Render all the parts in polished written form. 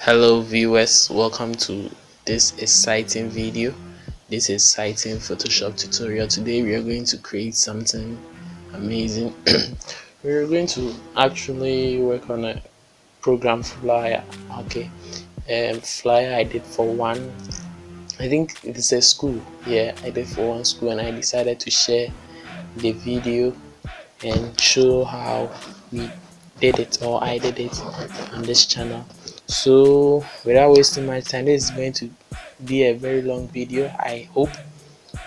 Hello viewers, welcome to this exciting video. This exciting Photoshop tutorial. Today we are going to create something amazing. We're going to actually work on a program flyer. Okay, flyer I did for one, I think it's a school. Yeah, I did for one school and I decided to share the video and show how we did it, or I did it on this channel. So without wasting my time, this is going to be a very long video. I hope,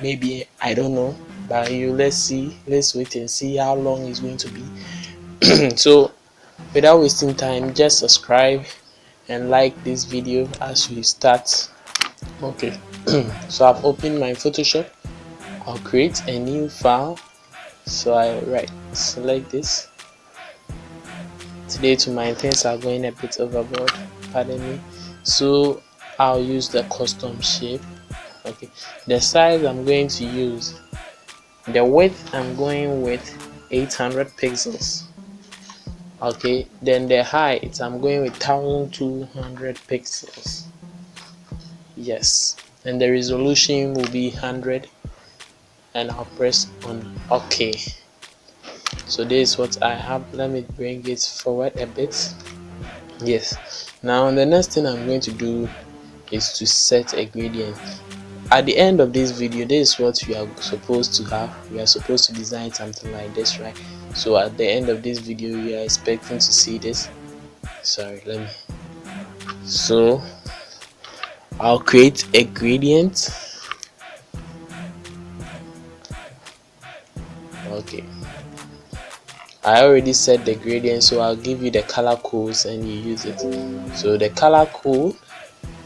maybe, I don't know, but let's wait and see how long it's going to be. So without wasting time, just subscribe and like this video as we start. Okay. So I've opened my Photoshop. I'll create a new file. So I select this. Today my things are going a bit overboard, pardon me. So I'll use the custom shape. Okay, the size I'm going to use, the width I'm going with 800 pixels. Okay, then the height I'm going with 1200 pixels. Yes, and the resolution will be 100, and I'll press on OK. So this is what I have. Let me bring it forward a bit. Yes, now the next thing I'm going to do is to set a gradient. At the end of this video, this is what we are supposed to have. We are supposed to design something like this, right? So at the end of this video, you are expecting to see this. So I'll create a gradient. Okay, I already set the gradient, so I'll give you the color codes and you use it. So the color code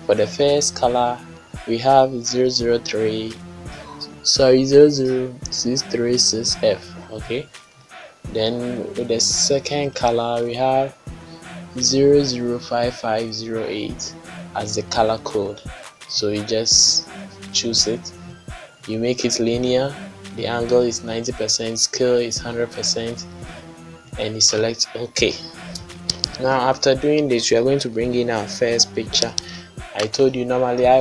for the first color, we have 00636F. Okay, then with the second color we have 005508 as the color code. So you just choose it, you make it linear, the angle is 90%, scale is 100%, and you select OK. Now after doing this, we are going to bring in our first picture. I told you normally I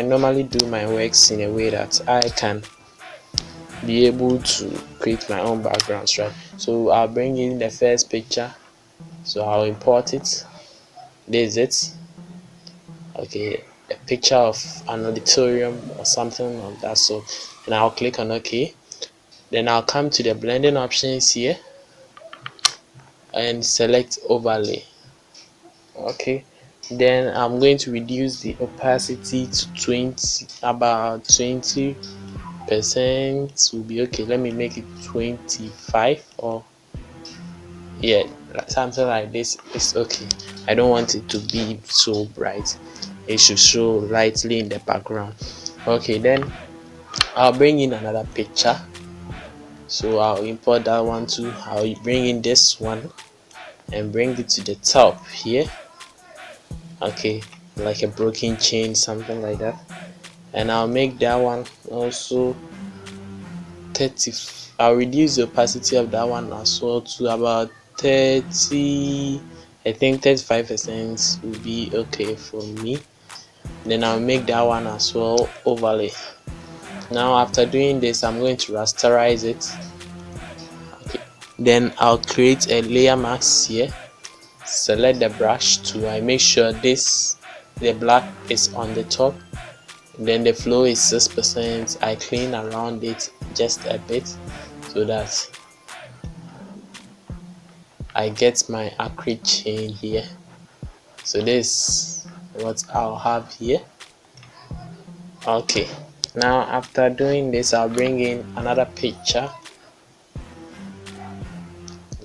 normally do my works in a way that I can be able to create my own backgrounds, right? So I'll bring in the first picture, so I'll import it. This is it. Okay, a picture of an auditorium or something of that sort, and I'll click on OK. Then I'll come to the blending options here and select overlay. Okay, then I'm going to reduce the opacity to 20, about 20% will be okay. Let me make it 25, or yeah, something like this is okay. I don't want it to be so bright, it should show lightly in the background. Okay, then I'll bring in another picture, so I'll import that one too. I'll bring in this one and bring it to the top here. Okay, like a broken chain, something like that, and I'll make that one also 30. I'll reduce the opacity of that one as well to about 30. I think 35% will be okay for me. Then I'll make that one as well overlay. Now after doing this, I'm going to rasterize it. Okay, then I'll create a layer mask here, select the brush tool. I make sure the black is on the top, then the flow is 6%. I clean around it just a bit so that I get my accurate chain here. So this is what I'll have here. Okay, now after doing this, I'll bring in another picture.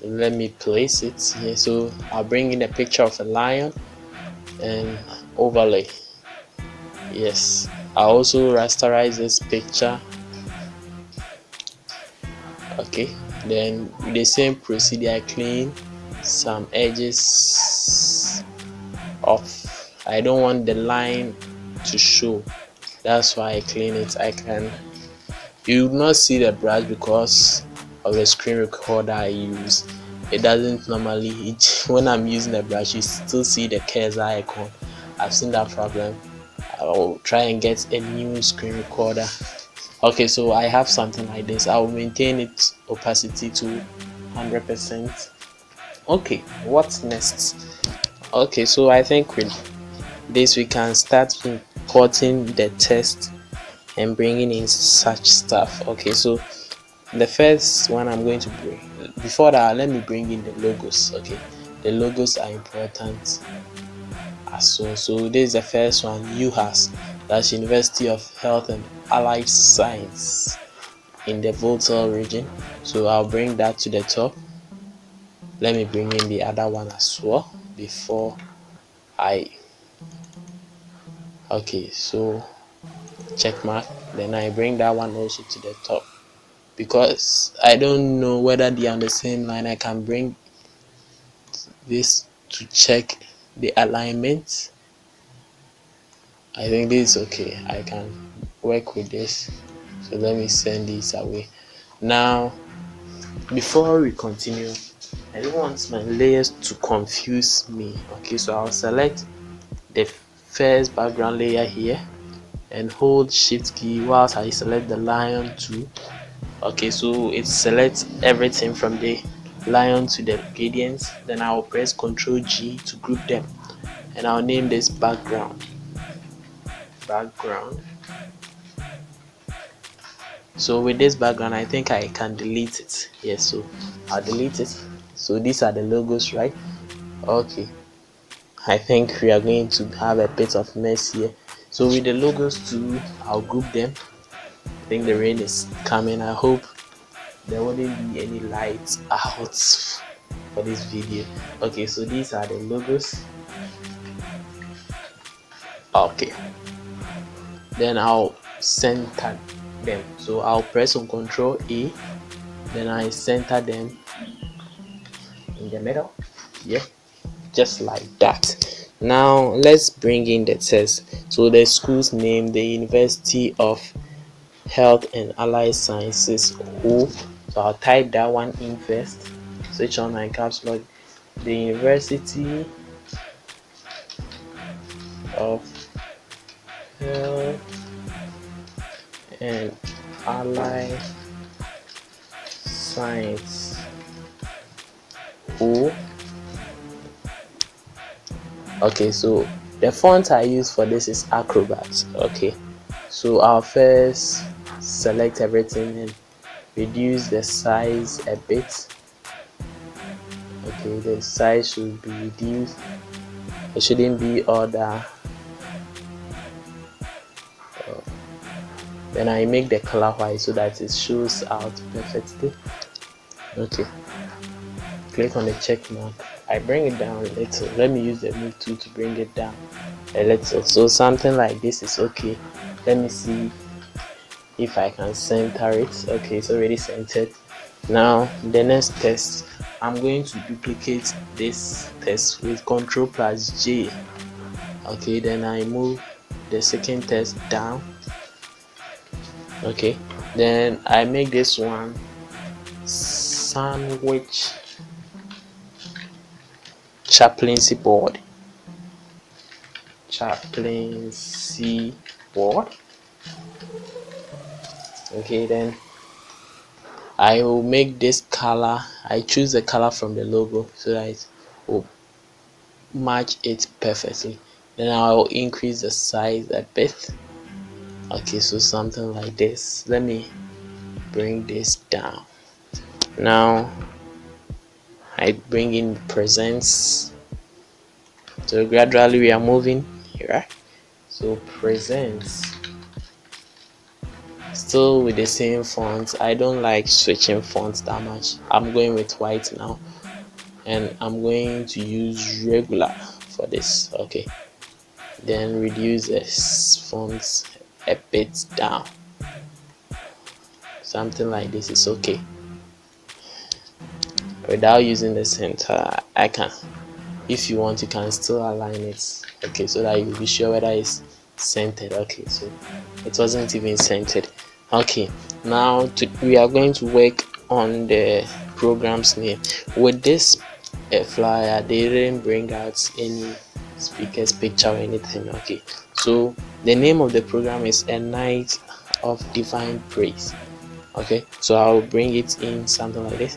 Let me place it here. So I'll bring in a picture of a lion and overlay. Yes, I also rasterize this picture. Okay, then with the same procedure, I clean some edges off. I don't want the line to show, that's why I clean it. You will not see the brush because of the screen recorder I use. it doesn't normally when I'm using the brush, you still see the cursor icon. I've seen that problem. I'll try and get a new screen recorder. Okay, so I have something like this. I'll maintain its opacity to 100%. Okay, what's next? Okay, so I think with this we can start importing the text and bringing in such stuff. Okay, so the first one I'm going to bring, before that let me bring in the logos. Okay, the logos are important as well. So this is the first one, UHAS, that's University of Health and Allied Science in the Volta region. So I'll bring that to the top. Let me bring in the other one as well before okay, so check mark, then I bring that one also to the top, because I don't know whether they are on the same line. I can bring this to check the alignment. I think this is okay. I can work with this. So let me send this away. Now, before we continue, I don't want my layers to confuse me. Okay, so I'll select the first background layer here and hold shift key whilst I select the lion tool. Okay, so it selects everything from the lion to the gradients. Then I'll press Ctrl G to group them, and I'll name this background. So with this background, I think I can delete it. Yes, so I'll delete it. So these are the logos, right? Okay, I think we are going to have a bit of mess here. So with the logos too, I'll group them. I think the rain is coming. I hope there wouldn't be any lights out for this video. Okay, so these are the logos. Okay, then I'll center them. So I'll press on Ctrl A, then I center them in the middle. Yeah, just like that. Now let's bring in the text. So the school's name, the University of Health and Allied Sciences, who. So I'll type that one in first, switch on my caps lock. The University of Health and Allied Science, who. Okay, so the font I use for this is Acrobat. Okay, so I'll first select everything and reduce the size a bit. Okay, the size should be reduced. It shouldn't be all that. Then I make the color white so that it shows out perfectly. Okay, click on the check mark. I bring it down a little. Let me use the move tool to bring it down a little. So something like this is okay. Let me see if I can center it. Okay, it's already centered. Now the next test, I'm going to duplicate this test with Ctrl plus J. Okay, then I move the second test down. Okay, then I make this one sandwich chaplaincy board. Okay, then I will make this color. I choose the color from the logo so that it will match it perfectly. Then I'll increase the size a bit. Okay, so something like this. Let me bring this down. Now I bring in presents. So gradually we are moving here, right? So presents, still with the same font. I don't like switching fonts that much. I'm going with white now, and I'm going to use regular for this. Okay, then reduce the fonts a bit down. Something like this is okay. Without using the center, I can. If you want, you can still align it. Okay, so that you'll be sure whether it's centered. Okay, so it wasn't even centered. Okay, now we are going to work on the program's name. With this flyer, they didn't bring out any speaker's picture or anything. Okay, so the name of the program is A Night of Divine Praise. Okay, so I'll bring it in something like this: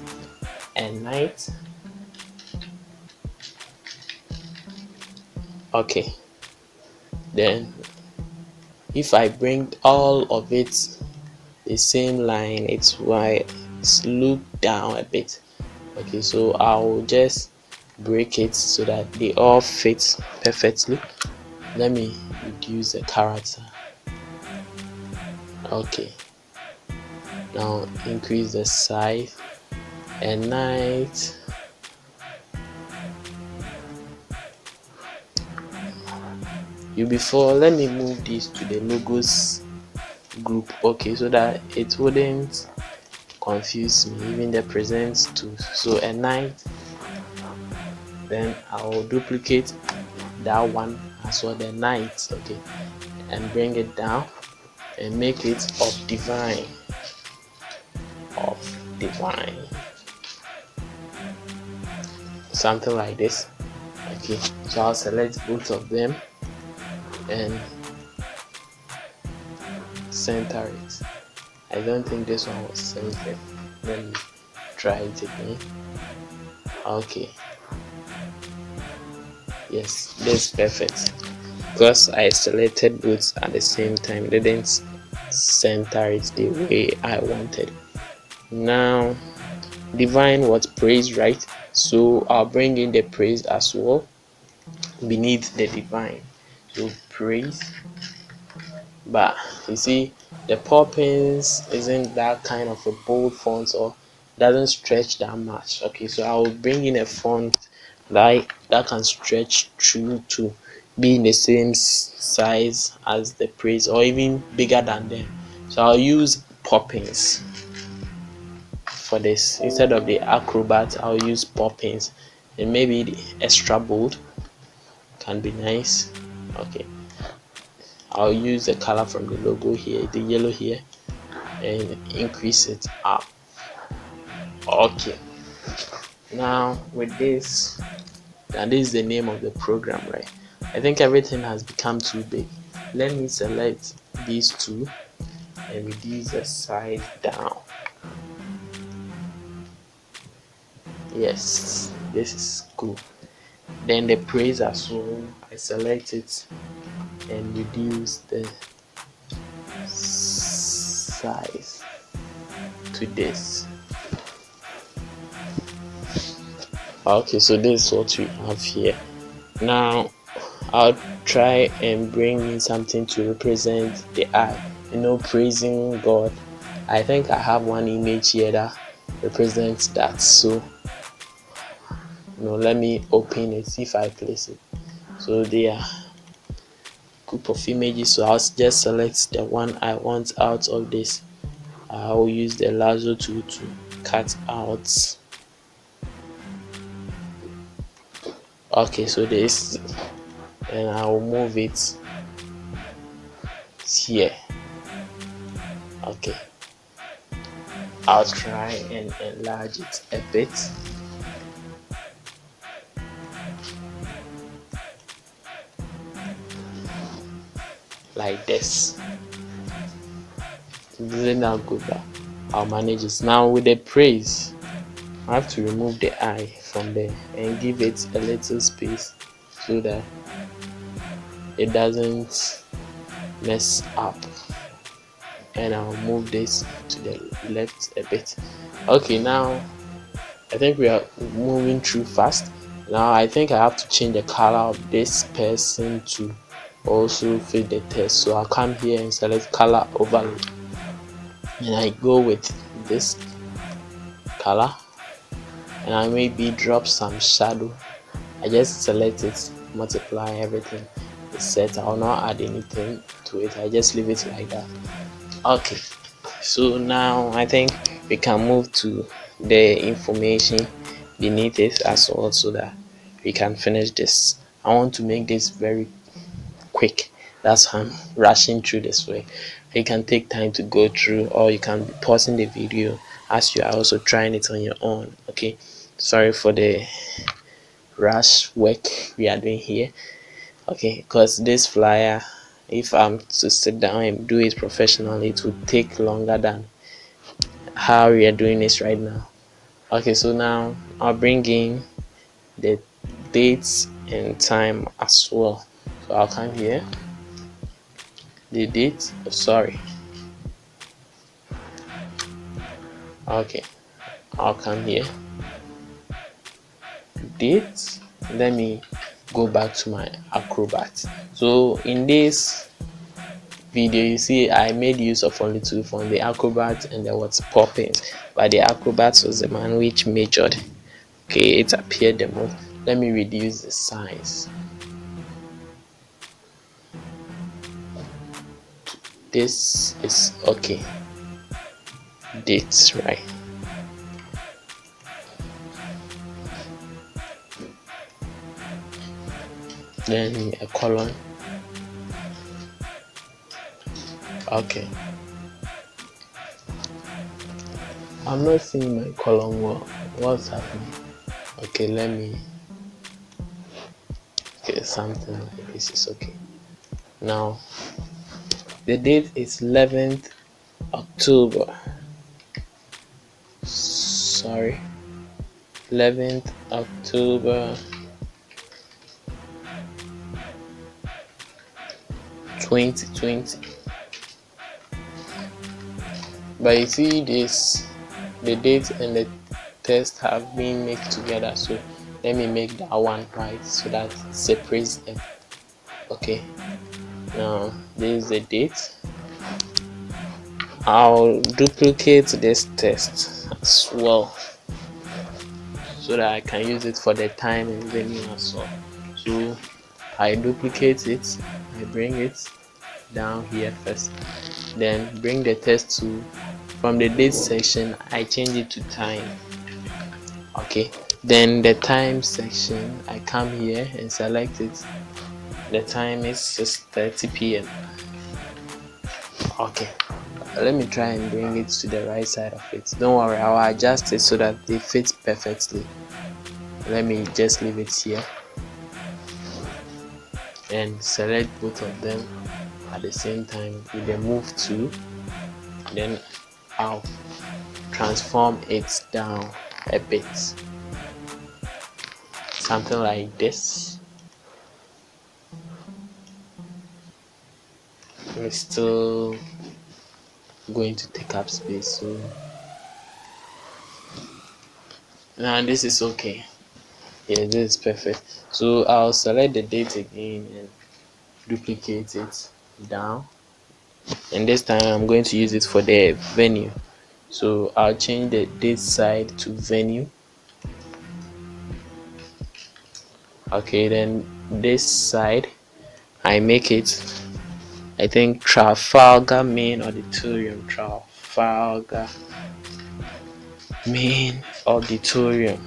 A night. Okay, then if I bring all of it the same line, it's why it's look down a bit. Okay, so I'll just break it so that they all fit perfectly. Let me reduce the character. Okay, now increase the size. A night. Before, let me move this to the logos group. Okay, so that it wouldn't confuse me, even the presents too. So A Night, then I'll duplicate that one as well, the night. Okay, and bring it down and make it of divine, something like this. Okay, so I'll select both of them and center it. I don't think this one was centered. Let me try it again. Okay, yes, this is perfect because I selected both at the same time. It didn't center it the way I wanted. Now divine was praise, right? So I'll bring in the praise as well beneath the divine. So praise, but you see the Poppins isn't that kind of a bold font or doesn't stretch that much. Okay, so I will bring in a font that can stretch through to be in the same size as the praise or even bigger than them. So I'll use Poppins for this. Instead of the Acrobat, I'll use Poppins, and maybe the extra bold can be nice. Okay, I'll use the color from the logo here, the yellow here, and increase it up. Okay, now with this, and this is the name of the program, right? I think everything has become too big. Let me select these two and reduce the size down. Yes, this is cool. Then the praise as well, I select it and reduce the size to this. Okay, so this is what we have here. Now I'll try and bring in something to represent the eye, praising God. I think I have one image here that represents that, so let me open it. If I place it, so there are group of images, so I'll just select the one I want out of this. I'll use the lasso tool to cut out. Okay, so this, and I'll move it here. Okay, I'll try and enlarge it a bit. Like this. Isn't that good? I'll manage it. Now with the praise, I have to remove the eye from there and give it a little space so that it doesn't mess up. And I'll move this to the left a bit. Okay, now I think we are moving through fast. Now I think I have to change the color of this person to also fit the text. So I'll come here and select color overlay, and I go with this color, and I maybe drop some shadow. I just select it, multiply everything, it's set. I'll not add anything to it. I just leave it like that. Okay, so now I think we can move to the information beneath it as well, so that we can finish this. I want to make this very quick. That's why I'm rushing through this way. it can take time to go through, or you can be pausing the video as you are also trying it on your own. Okay, sorry for the rush work we are doing here. Okay, because this flyer, if I'm to sit down and do it professionally, it would take longer than how we are doing this right now. Okay, so now I'll bring in the dates and time as well. So I'll come here, the date, oh, sorry, okay, I'll come here, date. Let me go back to my Acrobat. So in this video, you see I made use of only two from the Acrobat and the what's popping, but the Acrobat was the one which measured. Okay, it appeared the most. Let me reduce the size. This is okay. Dates, right? Then a colon. Okay, I'm not seeing my column well. What's happening? Okay, let me get something like this. Is okay. Now the date is 11th October. Sorry, 11th October 2020. But you see this, the date and the text have been mixed together, so let me make that one right so that it separates them. Okay, now this is the date. I'll duplicate this text as well so that I can use it for the time and venue as well. So I duplicate it, I bring it down here first, then bring the text to, from the date section I change it to time. Okay, then the time section I come here and select it. The time is 6:30 p.m. Okay, let me try and bring it to the right side of it. Don't worry, I'll adjust it so that they fit perfectly. Let me just leave it here and select both of them at the same time with the move to, then I'll transform it down a bit, something like this. It's still going to take up space, so now this is okay. Yeah, this is perfect. So I'll select the date again and duplicate it down, and this time I'm going to use it for the venue. So I'll change the date side to venue. Okay, then this side I make it, I think, Trafalgar Main Auditorium. Trafalgar Main Auditorium.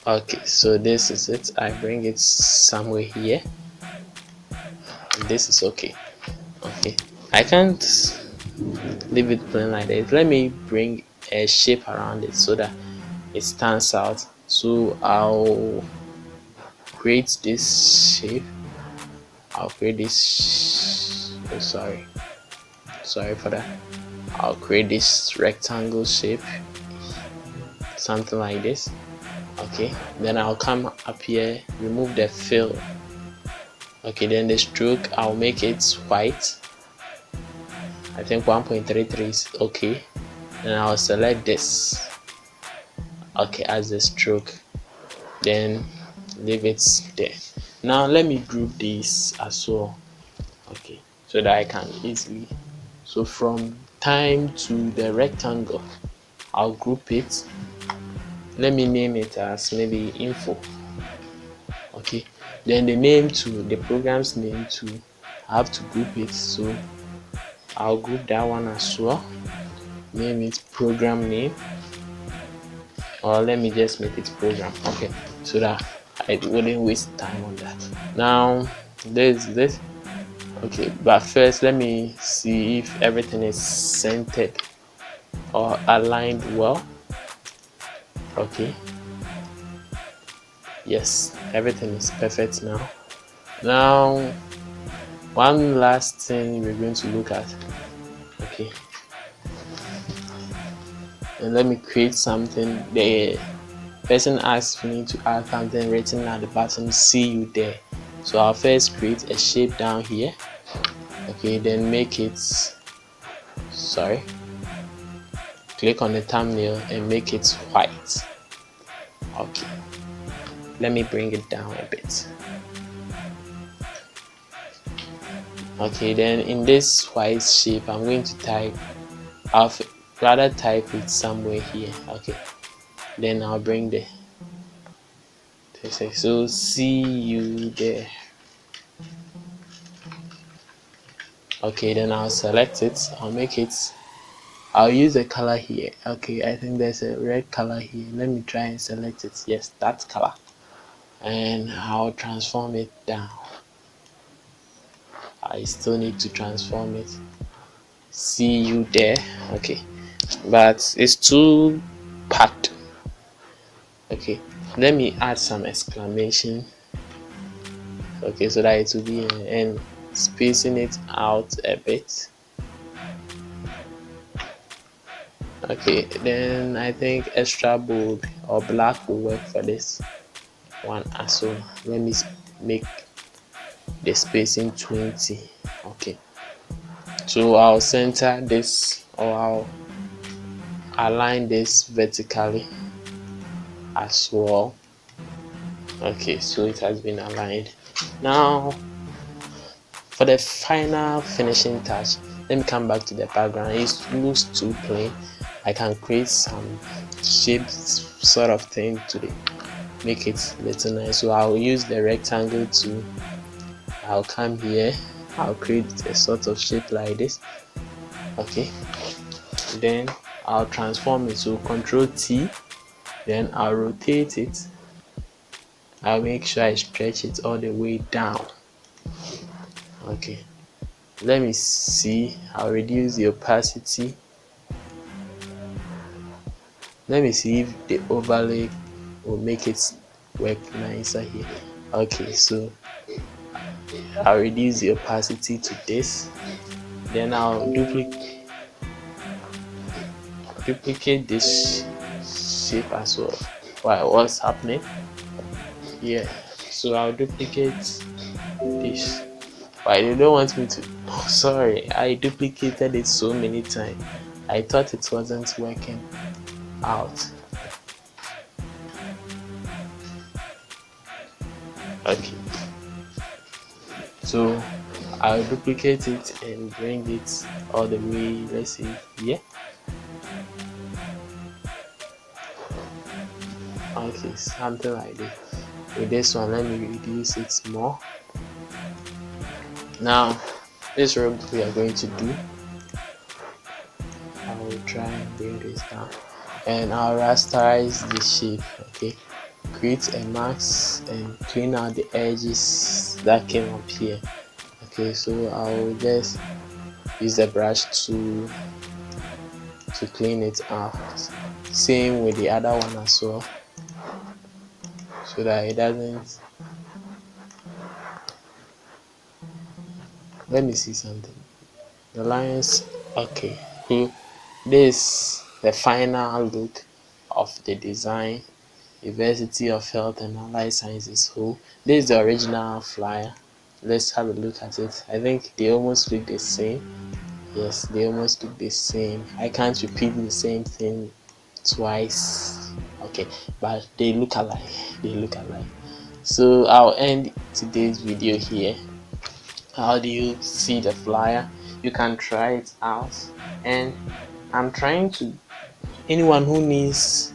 Okay, so this is it. I bring it somewhere here. This is okay. Okay, I can't leave it plain like that. Let me bring a shape around it so that it stands out. So I'll create this shape. I'll create this, oh, sorry for that. I'll create this rectangle shape, something like this. Okay, then I'll come up here, remove the fill. Okay, then the stroke I'll make it white. I think 1.33 is okay. And I'll select this, okay, as the stroke, then leave it there. Now let me group these as well, okay, so that I can easily, so from time to the rectangle I'll group it. Let me name it as maybe info. Okay, then the name to the program's name to, I have to group it, so I'll group that one as well. Name it program name, or let me just make it program. Okay, so that I wouldn't waste time on that. Now this Okay, but first let me see if everything is centered or aligned well. Okay, yes, everything is perfect now. Now one last thing we're going to look at. Okay, and let me create something. The person asked me to add something written at the bottom, see you there. So I'll first create a shape down here. Okay, then make it, sorry, click on the thumbnail and make it white. Okay, let me bring it down a bit. Okay, then in this white shape I'm going to type, I'll rather type it somewhere here. Okay, then I'll bring the text. So see you there. Okay, then I'll select it, I'll use a color here. Okay, I think there's a red color here. Let me try and select it. Yes, that color, and I'll transform it down. I still need to transform it. See you there. Okay, but it's too packed. Okay, let me add some exclamation. Okay, so that it will be and spacing it out a bit. Okay, then I think extra bold or black will work for this one as well. Let me make the spacing 20. Okay, so I'll center this, or I'll align this vertically as well. Okay, so it has been aligned. Now for the final finishing touch, let me come back to the background. It looks too plain. I can create some shapes sort of thing to make it a little nice. So I'll use the rectangle tool. I'll come here, I'll create a sort of shape like this. Okay, then I'll transform it. So Control T, then I'll rotate it. I'll make sure I stretch it all the way down. Okay, let me see. I'll reduce the opacity. Let me see if the overlay will make it work nicer here. Okay, so I'll reduce the opacity to this, then I'll duplicate this shape as well. What's happening? Yeah, so I'll duplicate this. Why they don't want me to? Oh, sorry, I duplicated it so many times. I thought it wasn't working out. Okay, so I'll duplicate it and bring it all the way, let's see here. Okay, something like this. With this one, let me reduce it more. Now this rope we are going to do, I will try and bring this down, and I'll rasterize the shape. Okay, create a mask and clean out the edges that came up here. Okay, so I'll just use the brush to clean it out. Same with the other one as well, so that it doesn't. Let me see something. The lines. Okay, so this the final look of the design. University of Health and Allied Sciences Who. This is the original flyer. Let's have a look at it. I think they almost look the same. Yes, they almost look the same. I can't repeat the same thing twice. Okay, but they look alike. They look alike. So I'll end today's video here. How do you see the flyer? You can try it out, and I'm trying to, anyone who needs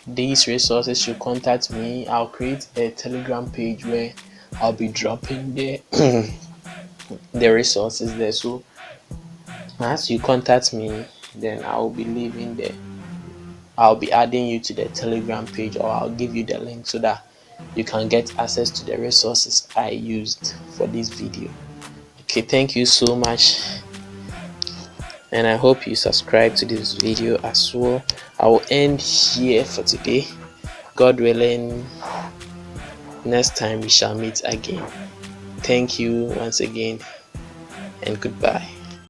these resources should contact me. I'll create a Telegram page where I'll be dropping the the resources there. So as you contact me, then I'll be leaving there. I'll be adding you to the Telegram page, or I'll give you the link so that you can get access to the resources I used for this video. Okay, thank you so much, and I hope you subscribe to this video as well. I will end here for today. God willing, next time we shall meet again. Thank you once again, and goodbye.